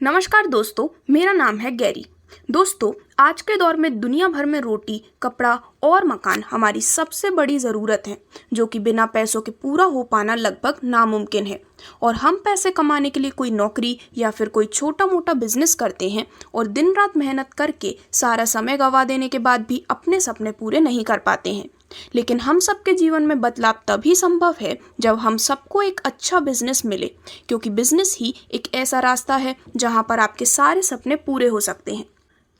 नमस्कार दोस्तों, मेरा नाम है गैरी। दोस्तों, आज के दौर में दुनिया भर में रोटी, कपड़ा और मकान हमारी सबसे बड़ी ज़रूरत है, जो कि बिना पैसों के पूरा हो पाना लगभग नामुमकिन है। और हम पैसे कमाने के लिए कोई नौकरी या फिर कोई छोटा मोटा बिजनेस करते हैं और दिन रात मेहनत करके सारा समय गंवा देने के बाद भी अपने सपने पूरे नहीं कर पाते हैं। लेकिन हम सबके जीवन में बदलाव तभी संभव है जब हम सबको एक अच्छा बिजनेस मिले, क्योंकि बिजनेस ही एक ऐसा रास्ता है जहां पर आपके सारे सपने पूरे हो सकते हैं।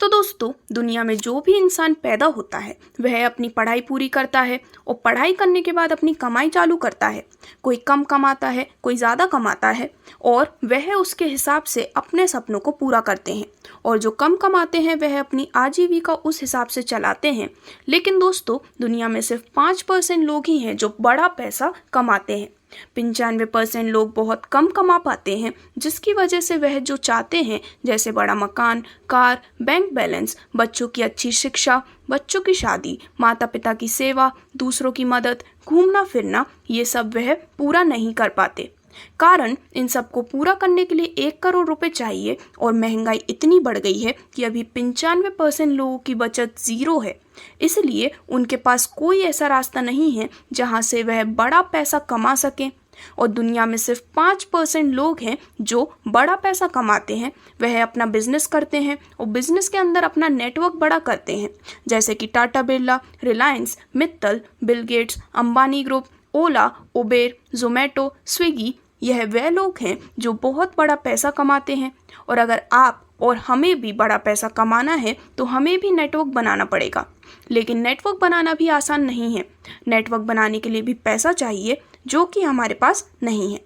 तो दोस्तों, दुनिया में जो भी इंसान पैदा होता है वह अपनी पढ़ाई पूरी करता है और पढ़ाई करने के बाद अपनी कमाई चालू करता है। कोई कम कमाता है, कोई ज़्यादा कमाता है और वह उसके हिसाब से अपने सपनों को पूरा करते हैं। और जो कम कमाते हैं वह अपनी आजीविका उस हिसाब से चलाते हैं। लेकिन दोस्तों, दुनिया में सिर्फ 5% लोग ही हैं जो बड़ा पैसा कमाते हैं। 95% लोग बहुत कम कमा पाते हैं, जिसकी वजह से वह जो चाहते हैं, जैसे बड़ा मकान, कार, बैंक बैलेंस, बच्चों की अच्छी शिक्षा, बच्चों की शादी, माता पिता की सेवा, दूसरों की मदद, घूमना फिरना, ये सब वह पूरा नहीं कर पाते। कारण इन सबको पूरा करने के लिए 1 करोड़ रुपए चाहिए और महंगाई इतनी बढ़ गई है कि अभी 95% लोगों की बचत ज़ीरो है। इसलिए उनके पास कोई ऐसा रास्ता नहीं है जहां से वह बड़ा पैसा कमा सकें। और दुनिया में सिर्फ 5% लोग हैं जो बड़ा पैसा कमाते हैं। वह अपना बिजनेस करते हैं और बिजनेस के अंदर अपना नेटवर्क बड़ा करते हैं, जैसे कि Tata Birla, Reliance, Mittal, Bill Gates, Ambani group, Ola, Uber, Zomato, Swiggy. यह वह लोग हैं जो बहुत बड़ा पैसा कमाते हैं। और अगर आप और हमें भी बड़ा पैसा कमाना है तो हमें भी नेटवर्क बनाना पड़ेगा। लेकिन नेटवर्क बनाना भी आसान नहीं है। नेटवर्क बनाने के लिए भी पैसा चाहिए, जो कि हमारे पास नहीं है।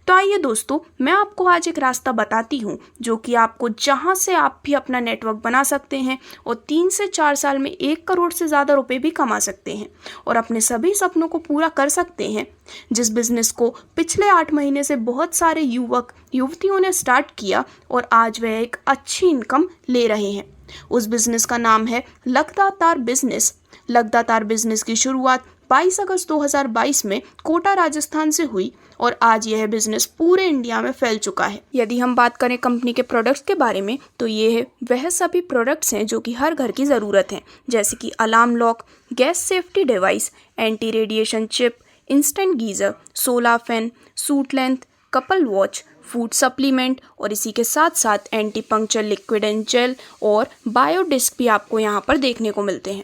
तो आइए दोस्तों, मैं आपको आज एक रास्ता बताती हूँ जो कि आपको जहाँ से आप भी अपना नेटवर्क बना सकते हैं और 3 से 4 साल में 1 करोड़ से ज़्यादा रुपए भी कमा सकते हैं और अपने सभी सपनों को पूरा कर सकते हैं। जिस बिजनेस को पिछले 8 महीने से बहुत सारे युवक युवतियों ने स्टार्ट किया और आज वह एक अच्छी इनकम ले रहे हैं। उस बिजनेस का नाम है लगदातार बिजनेस। लगदातार बिजनेस की शुरुआत 22 अगस्त 2022 में कोटा राजस्थान से हुई और आज यह बिजनेस पूरे इंडिया में फैल चुका है। यदि हम बात करें कंपनी के प्रोडक्ट्स के बारे में, तो ये वह सभी प्रोडक्ट्स हैं जो कि हर घर की ज़रूरत हैं, जैसे कि alarm lock, gas safety device, anti radiation chip, instant geyser, solar fan, suit length, couple watch, food supplement और इसी के साथ साथ anti puncture liquid and gel और बायोडिस्क भी आपको यहाँ पर देखने को मिलते हैं।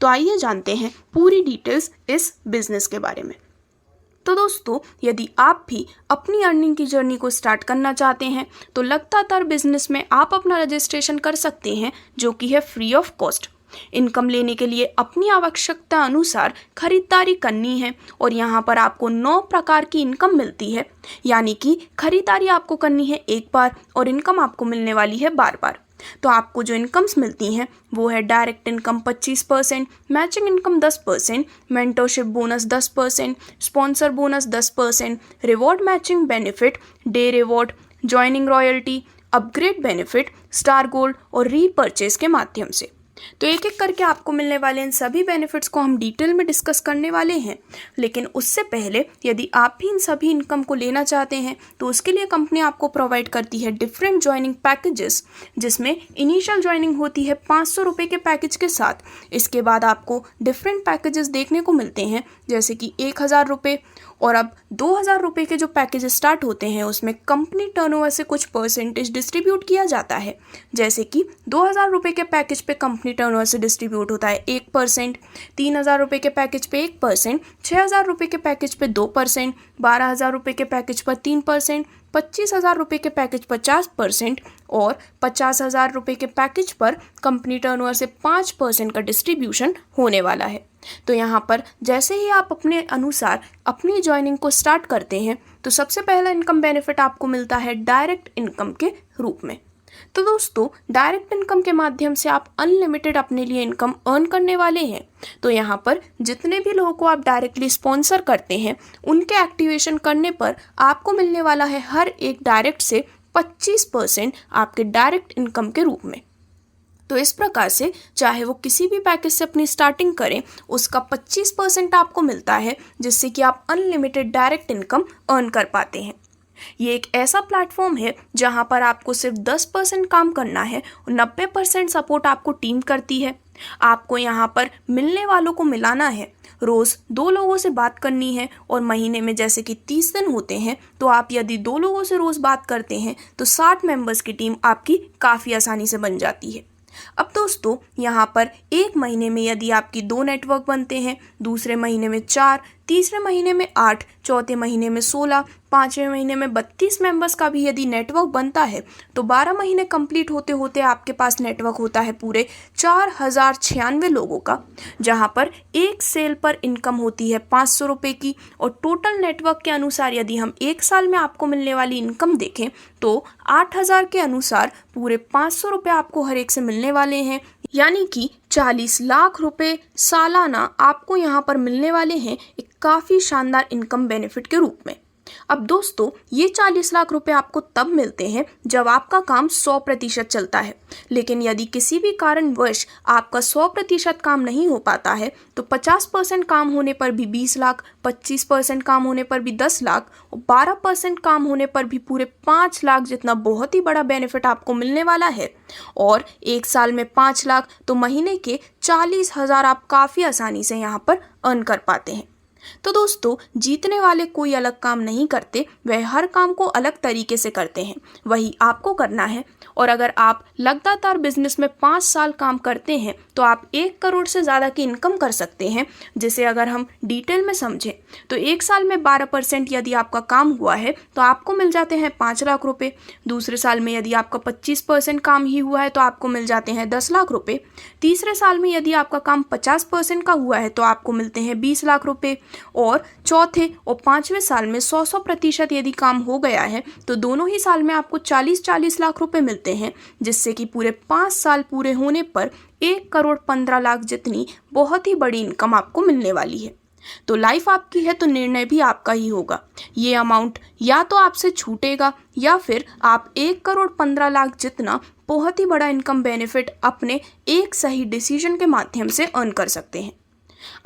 तो आइए जानते हैं पूरी डिटेल्स इस बिजनेस के बारे में। तो दोस्तों, यदि आप भी अपनी अर्निंग की जर्नी को स्टार्ट करना चाहते हैं तो लगतातार बिजनेस में आप अपना रजिस्ट्रेशन कर सकते हैं, जो कि है फ्री ऑफ कॉस्ट। इनकम लेने के लिए अपनी आवश्यकता अनुसार खरीदारी करनी है और यहाँ पर आपको 9 प्रकार की इनकम मिलती है। यानी कि खरीदारी आपको करनी है एक बार और इनकम आपको मिलने वाली है बार बार। तो आपको जो इनकम्स मिलती हैं वो है direct income 25%, matching income 10%, mentorship bonus 10%, sponsor bonus 10%, reward matching benefit, day reward, joining royalty, upgrade benefit, star gold और रीपर्चेज के माध्यम से। तो एक एक करके आपको मिलने वाले इन सभी बेनिफिट्स को हम डिटेल में डिस्कस करने वाले हैं। लेकिन उससे पहले, यदि आप भी इन सभी इनकम को लेना चाहते हैं तो उसके लिए कंपनी आपको प्रोवाइड करती है डिफरेंट ज्वाइनिंग पैकेजेस, जिसमें इनिशियल ज्वाइनिंग होती है 500 रुपये के पैकेज के साथ। इसके बाद आपको डिफरेंट पैकेजेस देखने को मिलते हैं, जैसे कि 1000 रुपये और अब 2000 रुपये के जो पैकेज स्टार्ट होते हैं उसमें कंपनी टर्नओवर से कुछ परसेंटेज डिस्ट्रीब्यूट किया जाता है। जैसे कि 2000 रुपये के पैकेज पे कंपनी टर्नओवर से डिस्ट्रीब्यूट होता है 1%, 3000 रुपये के पैकेज पे 1%, 6000 रुपये के पैकेज पे 2%, 12000 रुपये के पैकेज पर 3%, 25,000 रुपये के पैकेज पर 50% और 50,000 रुपये के पैकेज पर कंपनी टर्नओवर से 5% का डिस्ट्रीब्यूशन होने वाला है। तो यहाँ पर जैसे ही आप अपने अनुसार अपनी ज्वाइनिंग को स्टार्ट करते हैं तो सबसे पहला इनकम बेनिफिट आपको मिलता है डायरेक्ट इनकम के रूप में। तो दोस्तों, डायरेक्ट इनकम के माध्यम से आप अनलिमिटेड अपने लिए इनकम अर्न करने वाले हैं। तो यहाँ पर जितने भी लोगों को आप डायरेक्टली स्पॉन्सर करते हैं उनके एक्टिवेशन करने पर आपको मिलने वाला है हर एक डायरेक्ट से 25% आपके डायरेक्ट इनकम के रूप में। तो इस प्रकार से चाहे वो किसी भी पैकेज से अपनी स्टार्टिंग करें, उसका 25% आपको मिलता है, जिससे कि आप अनलिमिटेड डायरेक्ट इनकम अर्न कर पाते हैं। ये एक ऐसा प्लेटफॉर्म है जहां पर आपको सिर्फ 10% काम करना है और 90% सपोर्ट आपको टीम करती है। आपको यहां पर मिलने वालों को मिलाना है, रोज़ 2 लोगों से बात करनी है और महीने में जैसे कि 30 दिन होते हैं तो आप यदि 2 लोगों से रोज़ बात करते हैं तो 60 मेंबर्स की टीम आपकी काफ़ी आसानी से बन जाती है। अब दोस्तों यहाँ पर एक महीने में यदि आपकी 2 नेटवर्क बनते हैं, दूसरे महीने में 4, तीसरे महीने में 8, चौथे महीने में 16, पाँचवें महीने में 32 मेंबर्स का भी यदि नेटवर्क बनता है तो 12 महीने कंप्लीट होते होते आपके पास नेटवर्क होता है पूरे 4096 लोगों का, जहाँ पर एक सेल पर इनकम होती है 500 रुपये की। और टोटल नेटवर्क के अनुसार यदि हम एक साल में आपको मिलने वाली इनकम देखें तो 8000 के अनुसार पूरे 500 रुपये आपको हर एक से मिलने वाले हैं, यानी कि 40 लाख रुपए सालाना आपको यहाँ पर मिलने वाले हैं एक काफ़ी शानदार इनकम बेनिफिट के रूप में। अब दोस्तों ये 40 लाख रुपए आपको तब मिलते हैं जब आपका काम 100% चलता है, लेकिन यदि किसी भी कारणवश आपका 100% काम नहीं हो पाता है तो 50% काम होने पर भी 20 लाख, 25% काम होने पर भी 10 लाख और 12% काम होने पर भी पूरे 5 लाख जितना बहुत ही बड़ा बेनिफिट आपको मिलने वाला है। और एक साल में 5 लाख तो महीने के 40,000 आप काफ़ी आसानी से यहाँ पर अर्न कर पाते हैं। तो दोस्तों जीतने वाले कोई अलग काम नहीं करते, वह हर काम को अलग तरीके से करते हैं, वही आपको करना है। और अगर आप लगातार बिजनेस में 5 साल काम करते हैं तो आप 1 करोड़ से ज़्यादा की इनकम कर सकते हैं, जिसे अगर हम डिटेल में समझें तो एक साल में 12% यदि आपका काम हुआ है तो आपको मिल जाते हैं 5 लाख रुपए। दूसरे साल में यदि आपका 25% काम ही हुआ है तो आपको मिल जाते हैं 10 लाख रुपए। तीसरे साल में यदि आपका काम 50% का हुआ है तो आपको मिलते हैं 20 लाख रुपए। और चौथे और 5वें साल में 100% यदि काम हो गया है तो दोनों ही साल में आपको 40 लाख रुपए मिलते हैं, जिससे कि पूरे 5 साल पूरे होने पर 1 करोड़ 15 लाख जितनी बहुत ही बड़ी इनकम आपको मिलने वाली है। तो लाइफ आपकी है तो निर्णय भी आपका ही होगा। ये अमाउंट या तो आपसे छूटेगा या फिर आप 1 करोड़ 15 लाख जितना बहुत ही बड़ा इनकम बेनिफिट अपने एक सही डिसीजन के माध्यम से अर्न कर सकते हैं।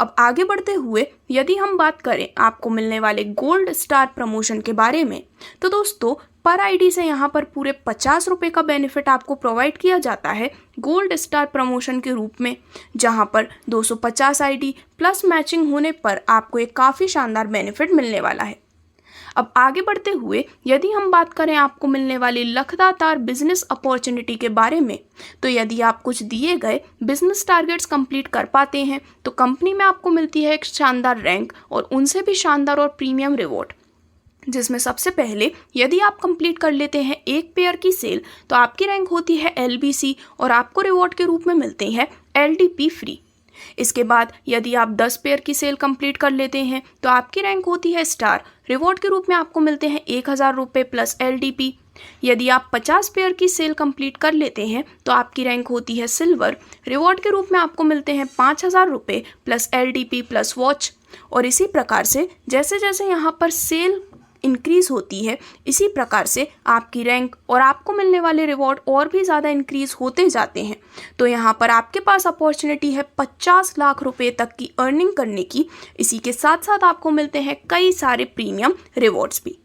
अब आगे बढ़ते हुए यदि हम बात करें आपको मिलने वाले गोल्ड स्टार प्रमोशन के बारे में, तो दोस्तों पर आईडी से यहाँ पर पूरे 50 रुपये का बेनिफिट आपको प्रोवाइड किया जाता है गोल्ड स्टार प्रमोशन के रूप में, जहाँ पर 250 आईडी प्लस मैचिंग होने पर आपको एक काफ़ी शानदार बेनिफिट मिलने वाला है। अब आगे बढ़ते हुए यदि हम बात करें आपको मिलने वाली लगातार बिजनेस अपॉर्चुनिटी के बारे में, तो यदि आप कुछ दिए गए बिजनेस टारगेट्स कंप्लीट कर पाते हैं तो कंपनी में आपको मिलती है एक शानदार रैंक और उनसे भी शानदार और प्रीमियम रिवॉर्ड, जिसमें सबसे पहले यदि आप कंप्लीट कर लेते हैं 1 पेयर की सेल तो आपकी रैंक होती है LBC और आपको रिवॉर्ड के रूप में मिलते हैं LDP फ्री। इसके बाद यदि आप 10 पेयर की सेल कंप्लीट कर लेते हैं तो आपकी रैंक होती है स्टार, रिवॉर्ड के रूप में आपको मिलते हैं 1000 रुपये प्लस LDP। यदि आप 50 पेयर की सेल कंप्लीट कर लेते हैं तो आपकी रैंक होती है सिल्वर, रिवॉर्ड के रूप में आपको मिलते हैं 5000 रुपये प्लस LDP प्लस वॉच। और इसी प्रकार से जैसे जैसे यहाँ पर सेल इंक्रीज होती है इसी प्रकार से आपकी रैंक और आपको मिलने वाले रिवॉर्ड और भी ज़्यादा इंक्रीज होते जाते हैं। तो यहाँ पर आपके पास अपॉर्चुनिटी है 50 लाख रुपए तक की अर्निंग करने की। इसी के साथ साथ आपको मिलते हैं कई सारे प्रीमियम रिवॉर्ड्स भी।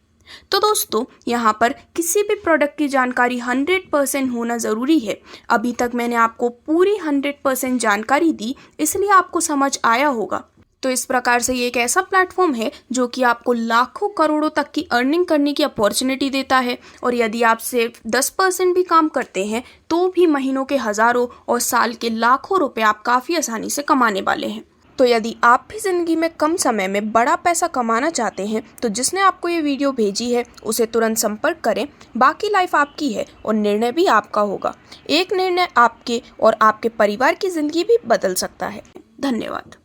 तो दोस्तों यहाँ पर किसी भी प्रोडक्ट की जानकारी 100% होना ज़रूरी है। अभी तक मैंने आपको पूरी 100% जानकारी दी, इसलिए आपको समझ आया होगा। तो इस प्रकार से ये एक ऐसा प्लेटफॉर्म है जो कि आपको लाखों करोड़ों तक की अर्निंग करने की अपॉर्चुनिटी देता है। और यदि आप सिर्फ 10% भी काम करते हैं तो भी महीनों के हज़ारों और साल के लाखों रुपए आप काफ़ी आसानी से कमाने वाले हैं। तो यदि आप भी ज़िंदगी में कम समय में बड़ा पैसा कमाना चाहते हैं तो जिसने आपको ये वीडियो भेजी है उसे तुरंत संपर्क करें। बाकी लाइफ आपकी है और निर्णय भी आपका होगा। एक निर्णय आपके और आपके परिवार की ज़िंदगी भी बदल सकता है। धन्यवाद।